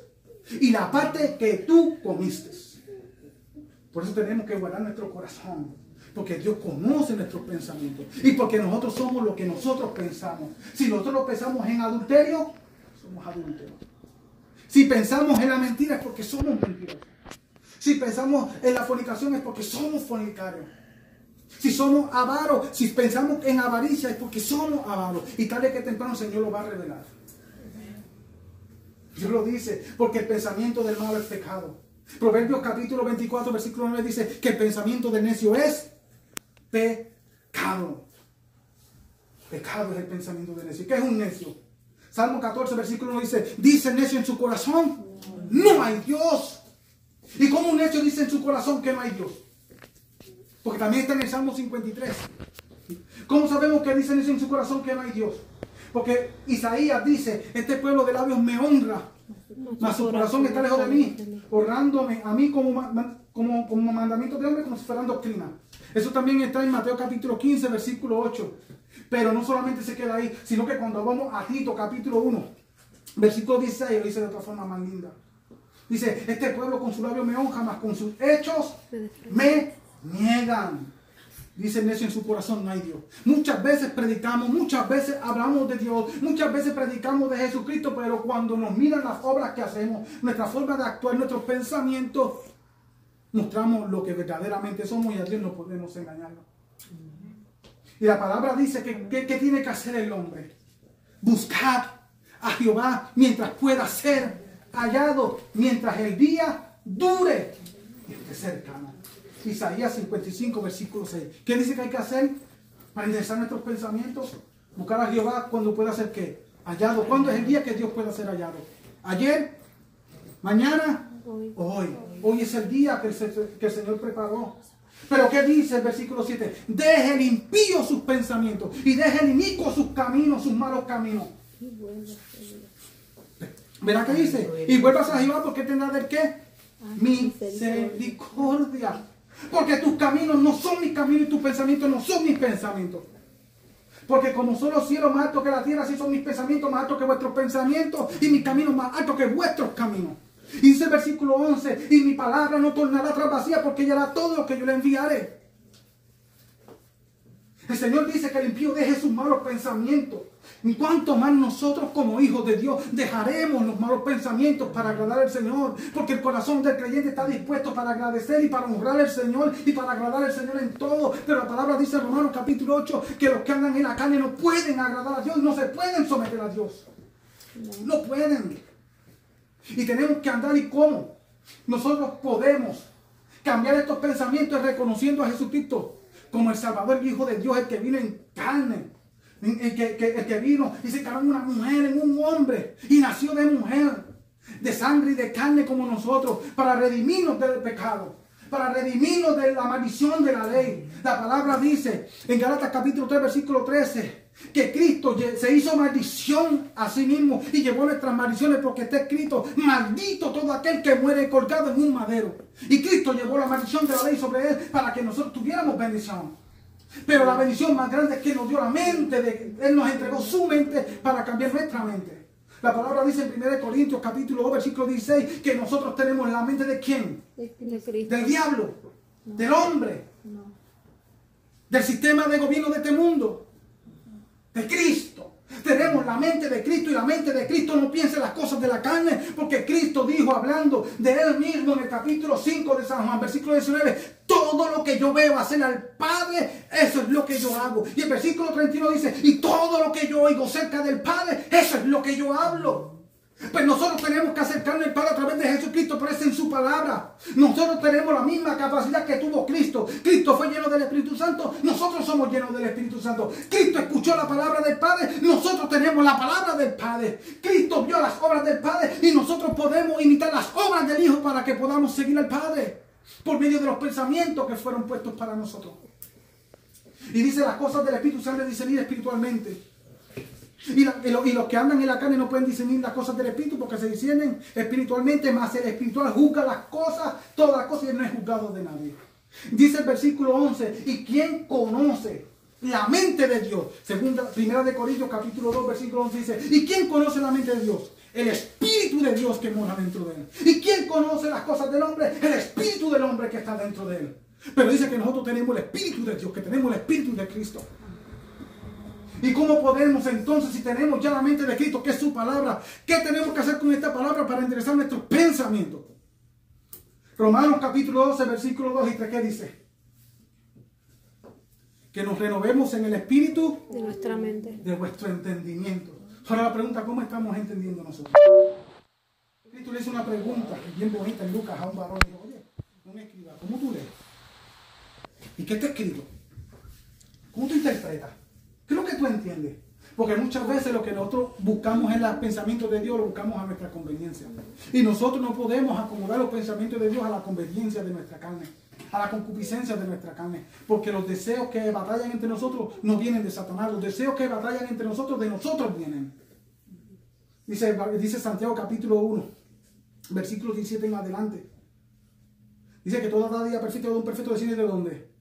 y la parte que tú comiste. Por eso tenemos que guardar nuestro corazón, porque Dios conoce nuestros pensamientos y porque nosotros somos lo que nosotros pensamos. Si nosotros pensamos en adulterio, somos adúlteros. Si pensamos en la mentira, es porque somos mentirosos. Si pensamos en la fornicación, es porque somos fornicarios. Si somos avaros, si pensamos en avaricia, es porque somos avaros. Y tarde que temprano el Señor lo va a revelar. Dios lo dice, porque el pensamiento del malo es pecado. Proverbios capítulo 24, versículo 9 dice que el pensamiento del necio es pecado. Pecado es el pensamiento del necio. ¿Qué es un necio? Salmo 14, versículo 1 dice el necio en su corazón, no hay Dios. ¿Y cómo un necio dice en su corazón que no hay Dios? Porque también está en el Salmo 53. ¿Cómo sabemos que dice en su corazón que no hay Dios? Porque Isaías dice: este pueblo de labios me honra, mas su corazón está lejos de mí, honrándome a mí como mandamiento de hombre, como si fueran doctrina. Eso también está en Mateo capítulo 15, versículo 8. Pero no solamente se queda ahí, sino que cuando vamos a Tito capítulo 1, versículo 16, lo dice de otra forma más linda. Dice: este pueblo con su labio me honra, mas con sus hechos me niegan. Dice el necio en su corazón no hay Dios. Muchas veces predicamos, muchas veces hablamos de Dios, muchas veces predicamos de Jesucristo, pero cuando nos miran las obras que hacemos, nuestra forma de actuar, nuestros pensamientos, mostramos lo que verdaderamente somos, y a Dios no podemos engañarlo. Y la palabra dice que tiene que hacer el hombre: buscar a Jehová mientras pueda ser hallado, mientras el día dure y esté cercano. Isaías 55, versículo 6. ¿Qué dice que hay que hacer para enderezar nuestros pensamientos? Buscar a Jehová cuando pueda ser ¿qué? Hallado. ¿Cuándo es el día que Dios pueda ser hallado? ¿Ayer? ¿Mañana? Hoy. Hoy es el día que el Señor preparó. Pero ¿qué dice el versículo 7? Deje el impío sus pensamientos y deje el inicuo sus caminos, sus malos caminos. ¿Verá qué dice? Y vuelvas a Jehová, porque tendrá del qué? Misericordia. Porque tus caminos no son mis caminos y tus pensamientos no son mis pensamientos. Porque como son los cielos más altos que la tierra, así son mis pensamientos más altos que vuestros pensamientos y mis caminos más altos que vuestros caminos. Y dice el versículo 11, y mi palabra no tornará atrás vacía porque ella hará todo lo que yo le enviaré. El Señor dice que el impío deje sus malos pensamientos. Y cuánto más nosotros como hijos de Dios dejaremos los malos pensamientos para agradar al Señor. Porque el corazón del creyente está dispuesto para agradecer y para honrar al Señor y para agradar al Señor en todo. Pero la palabra dice en Romanos capítulo 8 que los que andan en la carne no pueden agradar a Dios, no se pueden someter a Dios. No pueden. Y tenemos que andar. ¿Y cómo? Nosotros podemos cambiar estos pensamientos reconociendo a Jesucristo como el Salvador, el Hijo de Dios, el que vino en carne, el que vino y se encarnó en una mujer, en un hombre, y nació de mujer, de sangre y de carne como nosotros, para redimirnos del pecado, para redimirnos de la maldición de la ley. La palabra dice en Gálatas capítulo 3, versículo 13, que Cristo se hizo maldición a sí mismo y llevó nuestras maldiciones, porque está escrito: maldito todo aquel que muere colgado en un madero. Y Cristo llevó la maldición de la ley sobre él para que nosotros tuviéramos bendición. Pero la bendición más grande es que nos dio la mente, él nos entregó su mente para cambiar nuestra mente. La palabra dice en 1 Corintios capítulo 2, versículo 16, que nosotros tenemos la mente ¿de quién? Del diablo, del hombre, del sistema de gobierno de este mundo, de Cristo. Tenemos la mente de Cristo, y la mente de Cristo no piensa en las cosas de la carne, porque Cristo dijo, hablando de él mismo en el capítulo 5 de San Juan, versículo 19, todo lo que yo veo hacer al Padre, eso es lo que yo hago. Y el versículo 31 dice, y todo lo que yo oigo cerca del Padre, eso es lo que yo hablo. Pues nosotros tenemos que acercarnos al Padre a través de Jesucristo, pero es en su palabra. Nosotros tenemos la misma capacidad que tuvo Cristo. Cristo fue lleno del Espíritu Santo, nosotros somos llenos del Espíritu Santo. Cristo escuchó la palabra del Padre, nosotros tenemos la palabra del Padre. Cristo vio las obras del Padre y nosotros podemos imitar las obras del Hijo para que podamos seguir al Padre por medio de los pensamientos que fueron puestos para nosotros. Y dice, las cosas del Espíritu se han de discernir espiritualmente. Y los que andan en la carne no pueden discernir las cosas del Espíritu, porque se disciernen espiritualmente, más el espiritual juzga las cosas, todas las cosas, y él no es juzgado de nadie. Dice el versículo 11, ¿y quién conoce la mente de Dios? Primera de Corintios capítulo 2, versículo 11 dice, ¿y quién conoce la mente de Dios? El Espíritu de Dios que mora dentro de él. ¿Y quién conoce las cosas del hombre? El Espíritu del hombre que está dentro de él. Pero dice que nosotros tenemos el Espíritu de Dios, que tenemos el Espíritu de Cristo. ¿Y cómo podemos entonces, si tenemos ya la mente de Cristo, que es su palabra, qué tenemos que hacer con esta palabra para enderezar nuestros pensamientos? Romanos capítulo 12, versículo 2 y 3, ¿qué dice? Que nos renovemos en el espíritu de nuestra mente, de vuestro entendimiento. Ahora la pregunta, ¿cómo estamos entendiendo nosotros? Cristo le hizo una pregunta bien bonita en Lucas a un varón. Le dijo, oye, un escriba, ¿cómo tú lees? ¿Y qué está escrito? ¿Cómo tú interpretas? ¿Qué es lo que tú entiendes? Porque muchas veces lo que nosotros buscamos en los pensamientos de Dios lo buscamos a nuestra conveniencia. Y nosotros no podemos acomodar los pensamientos de Dios a la conveniencia de nuestra carne, a la concupiscencia de nuestra carne. Porque los deseos que batallan entre nosotros no vienen de Satanás. Los deseos que batallan entre nosotros, de nosotros vienen. Dice Santiago capítulo 1, versículo 17 en adelante. Dice que toda día perfecto de un perfecto decide de dónde.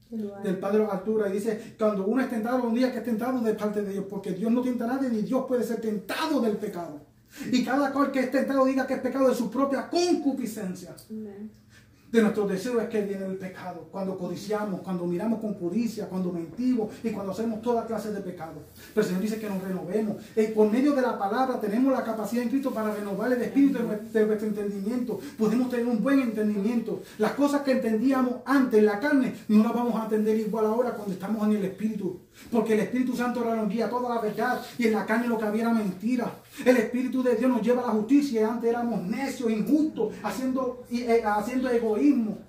Del Padre de la altura. Y dice, cuando uno es tentado, un día que es tentado de parte de Dios, porque Dios no tienta a nadie, ni Dios puede ser tentado del pecado. Y cada cual que es tentado diga que es pecado de su propia concupiscencia. De nuestros deseos es que viene el pecado. Cuando codiciamos, cuando miramos con codicia, cuando mentimos y cuando hacemos toda clase de pecado. Pero el Señor dice que nos renovemos. Por medio de la palabra tenemos la capacidad en Cristo para renovar el espíritu de nuestro entendimiento. Podemos tener un buen entendimiento. Las cosas que entendíamos antes en la carne no las vamos a entender igual ahora cuando estamos en el espíritu. Porque el Espíritu Santo ahora nos guía toda la verdad y en la carne lo que había era mentira. El Espíritu de Dios nos lleva a la justicia y antes éramos necios, injustos, haciendo egoísmo.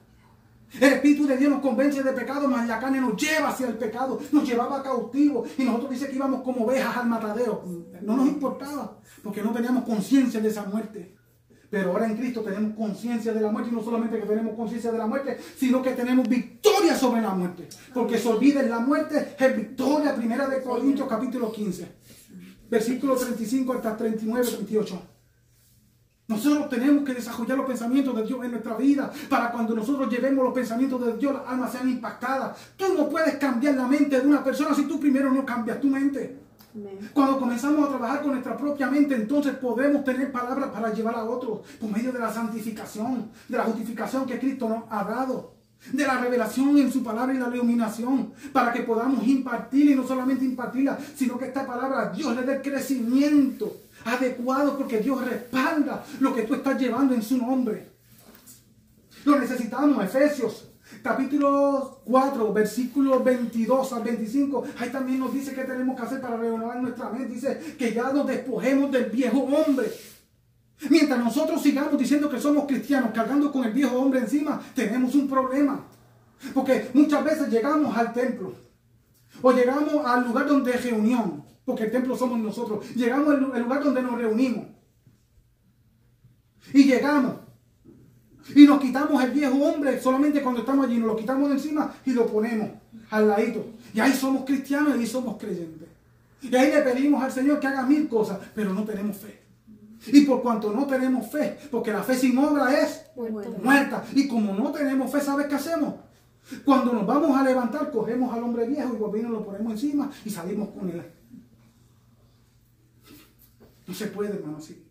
El Espíritu de Dios nos convence de pecado, mas la carne nos lleva hacia el pecado, nos llevaba cautivo y nosotros dice que íbamos como ovejas al matadero. No nos importaba porque no teníamos conciencia de esa muerte. Pero ahora en Cristo tenemos conciencia de la muerte, y no solamente que tenemos conciencia de la muerte, sino que tenemos victoria sobre la muerte. Porque se olviden, la muerte es victoria. Primera de Corintios capítulo 15, versículos 35 hasta 39, 38. Nosotros tenemos que desarrollar los pensamientos de Dios en nuestra vida para cuando nosotros llevemos los pensamientos de Dios, las almas sean impactadas. Tú no puedes cambiar la mente de una persona si tú primero no cambias tu mente. Amén. Cuando comenzamos a trabajar con nuestra propia mente, entonces podemos tener palabras para llevar a otros por medio de la santificación, de la justificación que Cristo nos ha dado, de la revelación en su palabra y la iluminación, para que podamos impartirla y no solamente impartirla, sino que esta palabra Dios le dé crecimiento adecuado, porque Dios respalda lo que tú estás llevando en su nombre. Lo necesitamos. Efesios capítulo 4, versículos 22 al 25. Ahí también nos dice que tenemos que hacer para renovar nuestra mente. Dice que ya nos despojemos del viejo hombre. Mientras nosotros sigamos diciendo que somos cristianos, cargando con el viejo hombre encima, tenemos un problema. Porque muchas veces llegamos al templo o llegamos al lugar donde hay reunión, porque el templo somos nosotros. Llegamos al lugar donde nos reunimos. Y llegamos. Y nos quitamos el viejo hombre solamente cuando estamos allí. Nos lo quitamos de encima y lo ponemos al ladito. Y ahí somos cristianos y ahí somos creyentes. Y ahí le pedimos al Señor que haga 1000 cosas, pero no tenemos fe. Y por cuanto no tenemos fe, porque la fe sin obra es muerta. Y como no tenemos fe, ¿sabes qué hacemos? Cuando nos vamos a levantar, cogemos al hombre viejo y volvemos, lo ponemos encima y salimos con él. No se puede, hermano, así.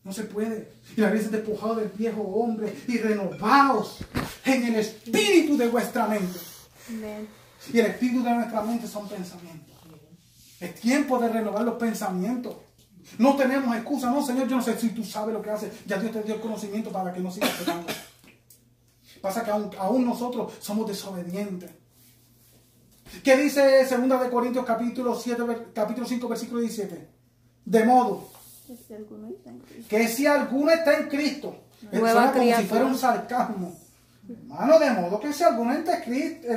No se puede. Y la Biblia dice despojado del viejo hombre y renovaos en el espíritu de vuestra mente. Amen. Y el espíritu de nuestra mente son pensamientos. Es tiempo de renovar los pensamientos. No tenemos excusa. No, Señor, yo no sé si tú sabes lo que haces. Ya Dios te dio el conocimiento para que no sigas pecando. Pasa que aún nosotros somos desobedientes. ¿Qué dice 2 de Corintios capítulo 5 versículo 17? De modo que si alguno está en Cristo, suena como si fuera un sarcasmo. Hermano, de modo que si alguno está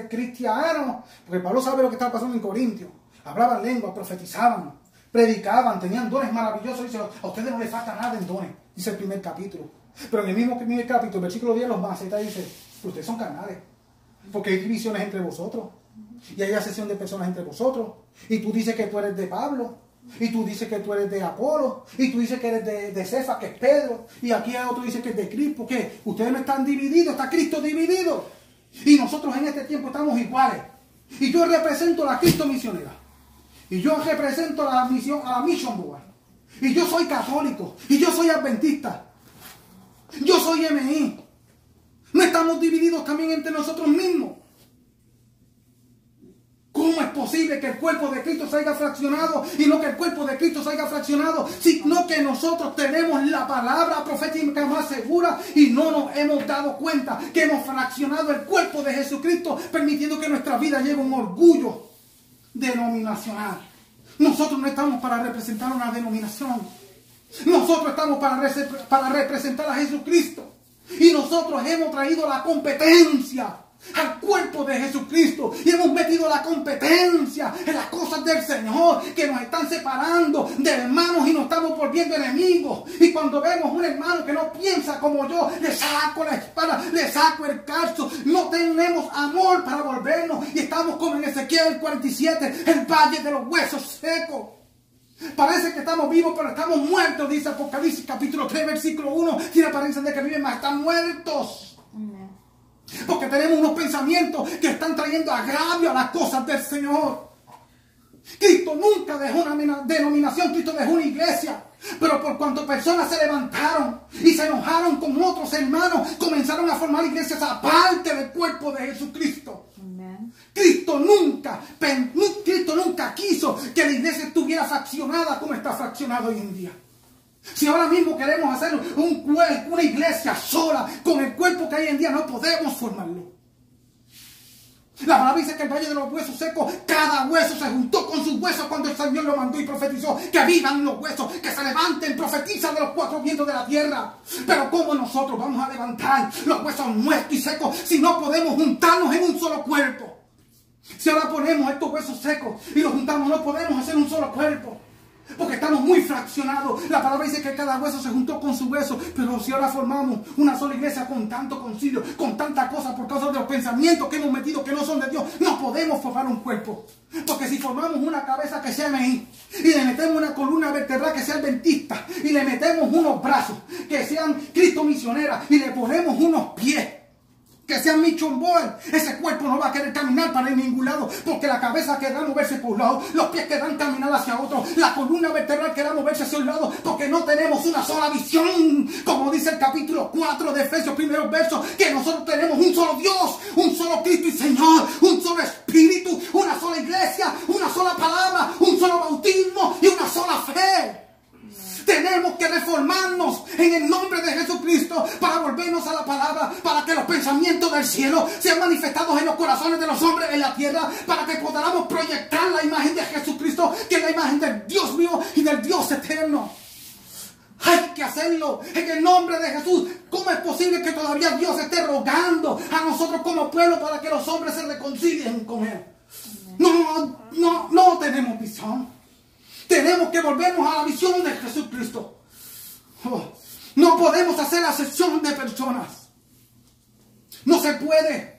cristiano, porque Pablo sabe lo que estaba pasando en Corintios. Hablaban lenguas, profetizaban, predicaban, tenían dones maravillosos. Dice, a ustedes no les falta nada en dones, dice el primer capítulo. Pero en el mismo primer capítulo, versículo 10, los macetas dice, ustedes son carnales, porque hay divisiones entre vosotros, y hay asesión de personas entre vosotros, y tú dices que tú eres de Pablo, y tú dices que tú eres de Apolo, y tú dices que eres de Cefas, que es Pedro, y aquí hay otro dice que es de Cristo. ¿Por qué? Ustedes no están divididos, está Cristo dividido, y nosotros en este tiempo estamos iguales. Y yo represento a la Cristo misionera, y yo represento a la Mission Board, y yo soy católico, y yo soy adventista, yo soy MI. No estamos divididos también entre nosotros mismos. ¿Cómo es posible que el cuerpo de Cristo se haya fraccionado y no que el cuerpo de Cristo se haya fraccionado, sino que nosotros tenemos la palabra profética más segura y no nos hemos dado cuenta que hemos fraccionado el cuerpo de Jesucristo, permitiendo que nuestra vida lleve un orgullo denominacional? Nosotros no estamos para representar una denominación. Nosotros estamos para representar a Jesucristo. Y nosotros hemos traído la competencia al cuerpo de Jesucristo y hemos metido la competencia en las cosas del Señor, que nos están separando de hermanos y nos estamos volviendo enemigos. Y cuando vemos un hermano que no piensa como yo, le saco la espada, le saco el calzo. No tenemos amor para volvernos y estamos como en Ezequiel 47, el valle de los huesos secos. Parece que estamos vivos, pero estamos muertos, dice Apocalipsis capítulo 3, versículo 1. Tiene apariencia de que viven, mas están muertos. Porque tenemos unos pensamientos que están trayendo agravio a las cosas del Señor. Cristo nunca dejó una denominación, Cristo dejó una iglesia. Pero por cuanto personas se levantaron y se enojaron con otros hermanos, comenzaron a formar iglesias aparte del cuerpo de Jesucristo. Cristo nunca quiso que la iglesia estuviera fraccionada como está fraccionada hoy en día. Si ahora mismo queremos hacer una iglesia sola con el cuerpo que hay en día, no podemos formarlo. La palabra dice que el valle de los huesos secos, cada hueso se juntó con sus huesos cuando el Señor lo mandó y profetizó que vivan los huesos, que se levanten, profetiza de los 4 vientos de la tierra. Pero ¿cómo nosotros vamos a levantar los huesos muertos y secos si no podemos juntarnos en un solo cuerpo? Si ahora ponemos estos huesos secos y los juntamos, no podemos hacer un solo cuerpo. Porque estamos muy fraccionados. La palabra dice que cada hueso se juntó con su hueso. Pero si ahora formamos una sola iglesia con tanto concilio, con tanta cosa por causa de los pensamientos que hemos metido que no son de Dios, no podemos formar un cuerpo. Porque si formamos una cabeza que sea MI y le metemos una columna vertebral que sea adventista y le metemos unos brazos que sean Cristo misionera y le ponemos unos pies que sean Mission Boy, ese cuerpo no va a querer caminar para ningún lado, porque la cabeza querrá moverse por un lado, los pies querrán caminar hacia otro, la columna vertebral querrá moverse hacia un lado, porque no tenemos una sola visión, como dice el capítulo 4 de Efesios, primeros versos, que nosotros tenemos un solo Dios, un solo Cristo y Señor, un solo Espíritu, una sola iglesia, una sola palabra, un solo bautismo y una sola fe. Tenemos que reformarnos en el nombre de Jesucristo para volvernos a la palabra, para que los pensamientos del cielo sean manifestados en los corazones de los hombres en la tierra, para que podamos proyectar la imagen de Jesucristo, que es la imagen del Dios vivo y del Dios eterno. Hay que hacerlo en el nombre de Jesús. ¿Cómo es posible que todavía Dios esté rogando a nosotros como pueblo para que los hombres se reconcilien con Él? No tenemos visión. Tenemos que volvernos a la visión de Jesucristo. No podemos hacer acepción de personas. No se puede.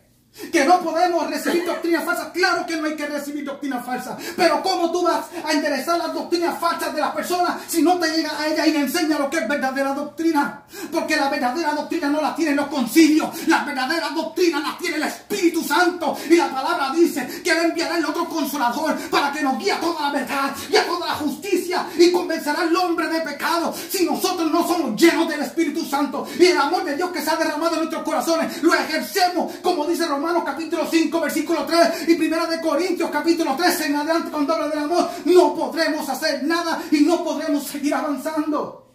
Que no podemos recibir doctrinas falsas. Claro que no hay que recibir doctrinas falsas. Pero ¿cómo tú vas a enderezar las doctrinas falsas de las personas si no te llega a ella y le enseña lo que es verdadera doctrina? Porque la verdadera doctrina no la tienen los concilios. La verdadera doctrina la tiene el Espíritu Santo. Y la palabra dice que Él enviará el otro consolador para que nos guíe a toda la verdad y a toda la justicia y convencerá al hombre de pecado. Si nosotros no somos llenos del Espíritu Santo y el amor de Dios que se ha derramado en nuestros corazones, lo ejercemos, como dice Romanos capítulo 5 versículo 3 y primera de Corintios capítulo 13 en adelante, cuando habla del amor, no podremos hacer nada y no podremos seguir avanzando.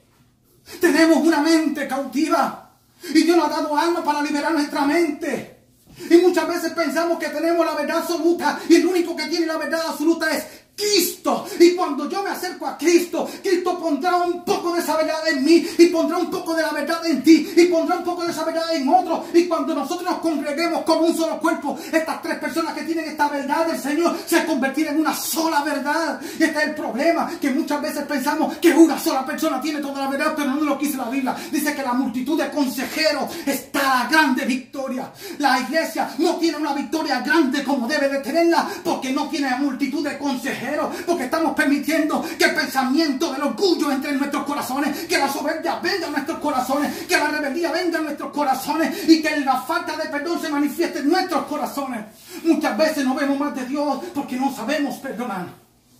Tenemos una mente cautiva y Dios nos ha dado alma para liberar nuestra mente. Y muchas veces pensamos que tenemos la verdad absoluta y el único que tiene la verdad absoluta es Cristo. Y cuando yo me acerco a Cristo, Cristo pondrá un poco de esa verdad en mí y pondrá un poco de la verdad en ti y pondrá un poco de esa verdad en otro. Y cuando nosotros nos congreguemos como un solo cuerpo, estas tres personas que tienen esta verdad del Señor se convertirán en una sola verdad. Y este es el problema, que muchas veces pensamos que una sola persona tiene toda la verdad, pero no lo quiere la Biblia. Dice que la multitud de consejeros está a grande victoria. La iglesia no tiene una victoria grande como debe de tenerla, porque no tiene la multitud de consejeros, porque estamos permitiendo que el pensamiento del orgullo entre en nuestros corazones, que la soberbia venga a nuestros corazones, que la rebeldía venga a nuestros corazones y que la falta de perdón se manifieste en nuestros corazones. Muchas veces no vemos más de Dios porque no sabemos perdonar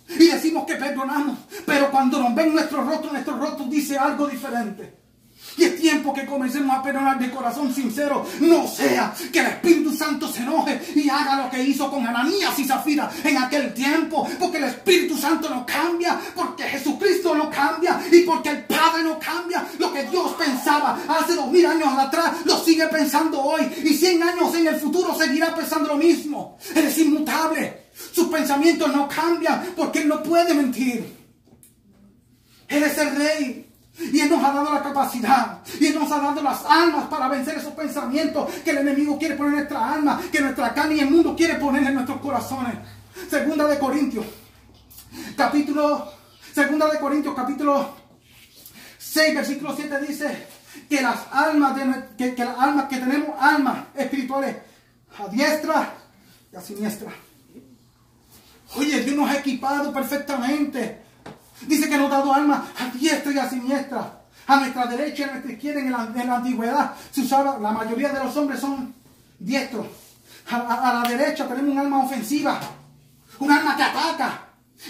y decimos que perdonamos, pero cuando nos ven nuestro rostro dice algo diferente. Y es tiempo que comencemos a perdonar de corazón sincero. No sea que el Espíritu Santo se enoje y haga lo que hizo con Ananías y Zafira en aquel tiempo. Porque el Espíritu Santo no cambia, porque Jesucristo no cambia y porque el Padre no cambia. Lo que Dios pensaba hace 2000 años atrás lo sigue pensando hoy. Y 100 años en el futuro seguirá pensando lo mismo. Él es inmutable. Sus pensamientos no cambian porque Él no puede mentir. Él es el Rey. Y Él nos ha dado la capacidad. Y Él nos ha dado las armas para vencer esos pensamientos que el enemigo quiere poner en nuestra alma, que nuestra carne y el mundo quiere poner en nuestros corazones. Segunda de Corintios capítulo 6 versículo 7 dice que las almas que tenemos almas espirituales a diestra y a siniestra. Oye, Dios nos ha equipado perfectamente. Dice que nos ha dado almas a diestra y a siniestra, a nuestra derecha y a nuestra izquierda. En la antigüedad se usaba, la mayoría de los hombres son diestros. A la derecha tenemos un arma ofensiva, un arma que ataca,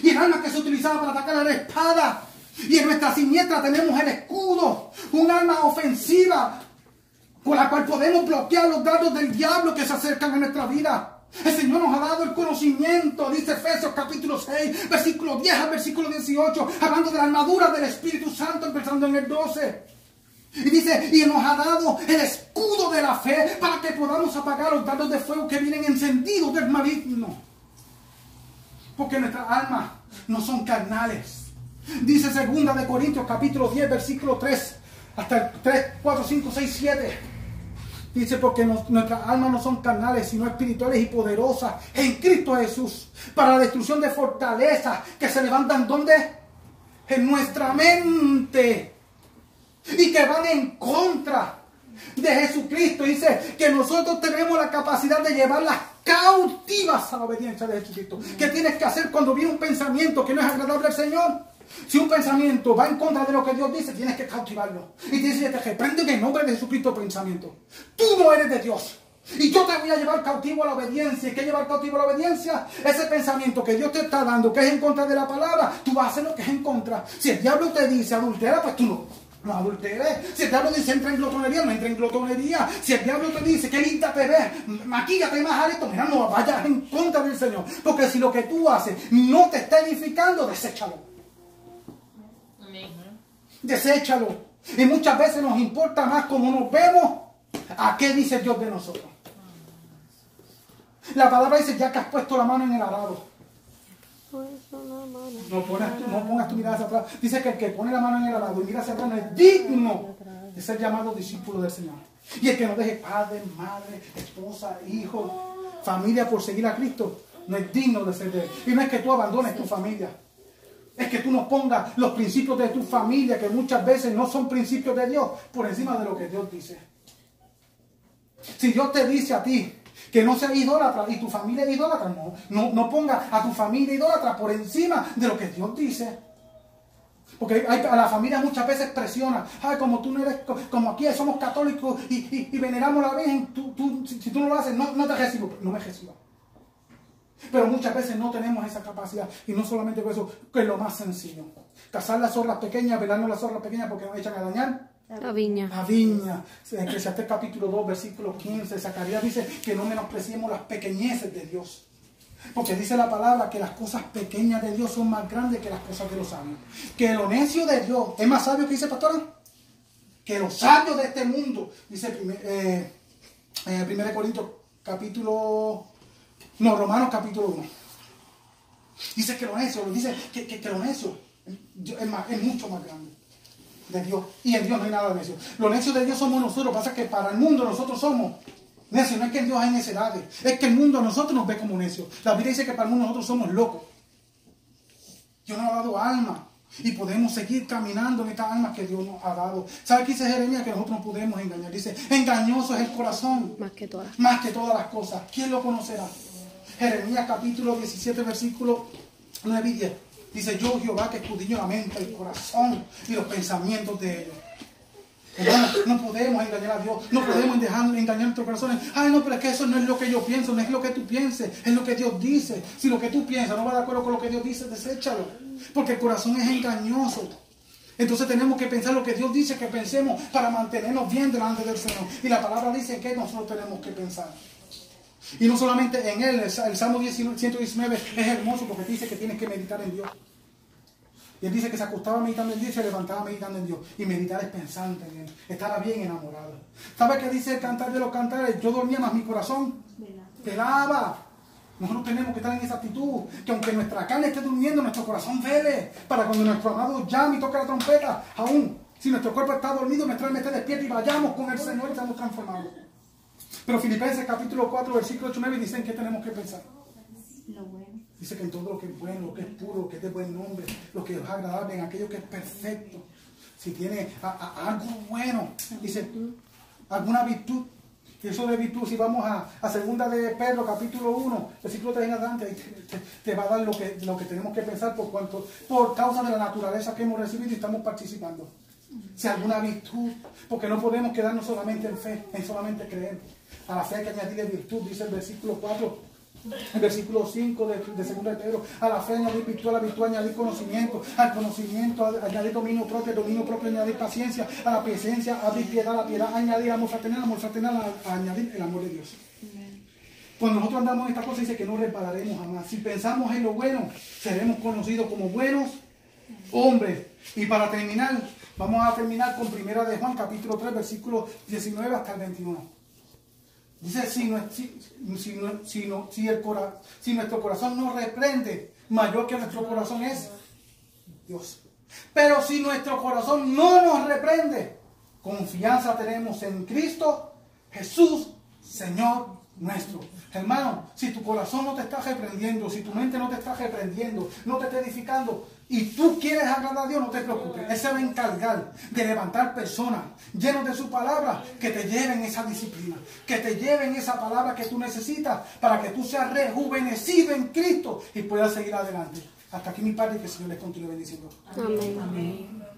y el arma que se utilizaba para atacar era la espada. Y en nuestra siniestra tenemos el escudo, un arma ofensiva con la cual podemos bloquear los dardos del diablo que se acercan a nuestra vida. El Señor nos ha dado el conocimiento, dice Efesios capítulo 6, versículo 10 al versículo 18, hablando de la armadura del Espíritu Santo, empezando en el 12. Y dice, y nos ha dado el escudo de la fe para que podamos apagar los dardos de fuego que vienen encendidos del maligno. Porque nuestras almas no son carnales. Dice 2 de Corintios capítulo 10, versículo 3, hasta el 3, 4, 5, 6, 7. Dice, porque nuestras almas no son carnales, sino espirituales y poderosas en Cristo Jesús, para la destrucción de fortalezas que se levantan, ¿dónde? en nuestra mente y que van en contra de Jesucristo. Dice que nosotros tenemos la capacidad de llevarlas cautivas a la obediencia de Jesucristo. ¿Qué tienes que hacer cuando viene un pensamiento que no es agradable al Señor? Si un pensamiento va en contra de lo que Dios dice, tienes que cautivarlo. Y tienes que reprender en el nombre de Jesucristo el pensamiento. Tú no eres de Dios. Y yo te voy a llevar cautivo a la obediencia. ¿Y qué llevar cautivo a la obediencia? Ese pensamiento que Dios te está dando, que es en contra de la palabra, tú vas a hacer lo que es en contra. Si el diablo te dice adultera, pues tú no adulteres. Si el diablo dice entra en glotonería, no entra en glotonería. Si el diablo te dice que linda te ves, maquíllate más alto, mira, no vayas en contra del Señor. Porque si lo que tú haces no te está edificando, deséchalo. Deséchalo. Y muchas veces nos importa más cómo nos vemos a qué dice Dios de nosotros. La palabra dice ya que has puesto la mano en el arado. No pongas tu mirada hacia atrás. Dice que el que pone la mano en el arado y mira hacia atrás no es digno de ser llamado discípulo del Señor. Y el que no deje padre, madre, esposa, hijo, familia por seguir a Cristo, no es digno de ser de él. Y no es que tú abandones tu familia. Es que tú no pongas los principios de tu familia, que muchas veces no son principios de Dios, por encima de lo que Dios dice. Si Dios te dice a ti que no seas idólatra y tu familia es idólatra, no ponga a tu familia idólatra por encima de lo que Dios dice. Porque a la familia muchas veces presiona. Ay, como tú no eres, como aquí somos católicos y veneramos a la Virgen, si tú no lo haces, no te recibo. No me recibo. Pero muchas veces no tenemos esa capacidad. Y no solamente con eso, que es lo más sencillo. Cazar las zorras pequeñas, velarnos las zorras pequeñas porque nos echan a dañar la viña. La viña. En Eclesiastés capítulo 2, versículo 15. Zacarías dice que no menospreciemos las pequeñeces de Dios. Porque dice la palabra que las cosas pequeñas de Dios son más grandes que las cosas de los sabios. Que lo necio de Dios es más sabio, que dice pastora, que los sabios de este mundo. Dice 1 Corintios capítulo... No, Romanos capítulo 1. Dice que lo necio, dice que lo necio es mucho más grande de Dios. Y en Dios no hay nada de necio. Lo necio de Dios somos nosotros. Pasa que para el mundo nosotros somos necios. No es que en Dios hay necedades. Es que el mundo a nosotros nos ve como necios. La Biblia dice que para el mundo nosotros somos locos. Dios nos ha dado alma. Y podemos seguir caminando en estas almas que Dios nos ha dado. ¿Sabe qué dice Jeremías? Que nosotros no podemos engañar. Dice, engañoso es el corazón. Más que todas. Más que todas las cosas. ¿Quién lo conocerá? Jeremías capítulo 17, versículo 9 y 10. Dice, yo Jehová que escudriño la mente, el corazón y los pensamientos de ellos. Hermano, no podemos engañar a Dios. No podemos dejar engañar nuestros corazones. Ay, no, pero es que eso no es lo que yo pienso. No es lo que tú pienses. Es lo que Dios dice. Si lo que tú piensas no va de acuerdo con lo que Dios dice, deséchalo. Porque el corazón es engañoso. Entonces tenemos que pensar lo que Dios dice que pensemos para mantenernos bien delante del Señor. Y la palabra dice que nosotros tenemos que pensar. Y no solamente en Él. El Salmo 119 es hermoso porque dice que tienes que meditar en Dios. Y Él dice que se acostaba meditando en Dios y se levantaba meditando en Dios. Y meditar es pensante en Él. Estaba bien enamorado. ¿Sabe qué dice el cantar de los cantares? Yo dormía, más mi corazón velaba. Nosotros tenemos que estar en esa actitud. Que aunque nuestra carne esté durmiendo, nuestro corazón vele. Para cuando nuestro amado llame y toque la trompeta, aún si nuestro cuerpo está dormido, nuestra alma está despierta y vayamos con el Señor y estamos transformados. Pero Filipenses capítulo 4, versículo 8 y 9 dicen que tenemos que pensar. Lo bueno. Dice que en todo lo que es bueno, lo que es puro, lo que es de buen nombre, lo que es agradable, en aquello que es perfecto. Si tiene algo bueno, dice, alguna virtud. Y eso de virtud, si vamos a segunda de Pedro, capítulo 1, versículo 3 en adelante, te va a dar lo que tenemos que pensar por causa de la naturaleza que hemos recibido y estamos participando. Si alguna virtud, porque no podemos quedarnos solamente en fe, en solamente creer. A la fe hay que añadirle virtud, dice el versículo 4, el versículo 5 de 2 de Pedro. A la fe añadir virtud, a la virtud añadir conocimiento, al conocimiento añadir dominio propio añadir paciencia, a la paciencia añadir piedad, a la piedad añadir amor fraternal, añadir el amor de Dios. Cuando nosotros andamos en esta cosa dice que no repararemos jamás. Si pensamos en lo bueno, seremos conocidos como buenos hombres. Y para terminar, vamos a terminar con 1 de Juan, capítulo 3, versículo 19 hasta el 21. Dice, si nuestro corazón nos reprende, mayor que nuestro corazón es Dios. Pero si nuestro corazón no nos reprende, confianza tenemos en Cristo Jesús, Señor nuestro. Hermano, si tu corazón no te está reprendiendo, si tu mente no te está reprendiendo, no te está edificando, y tú quieres agradar a Dios, no te preocupes. Él se va a encargar de levantar personas llenos de su palabra que te lleven esa disciplina, que te lleven esa palabra que tú necesitas para que tú seas rejuvenecido en Cristo y puedas seguir adelante. Hasta aquí mi padre, y que el Señor les continúe bendiciendo. Amén. Amén.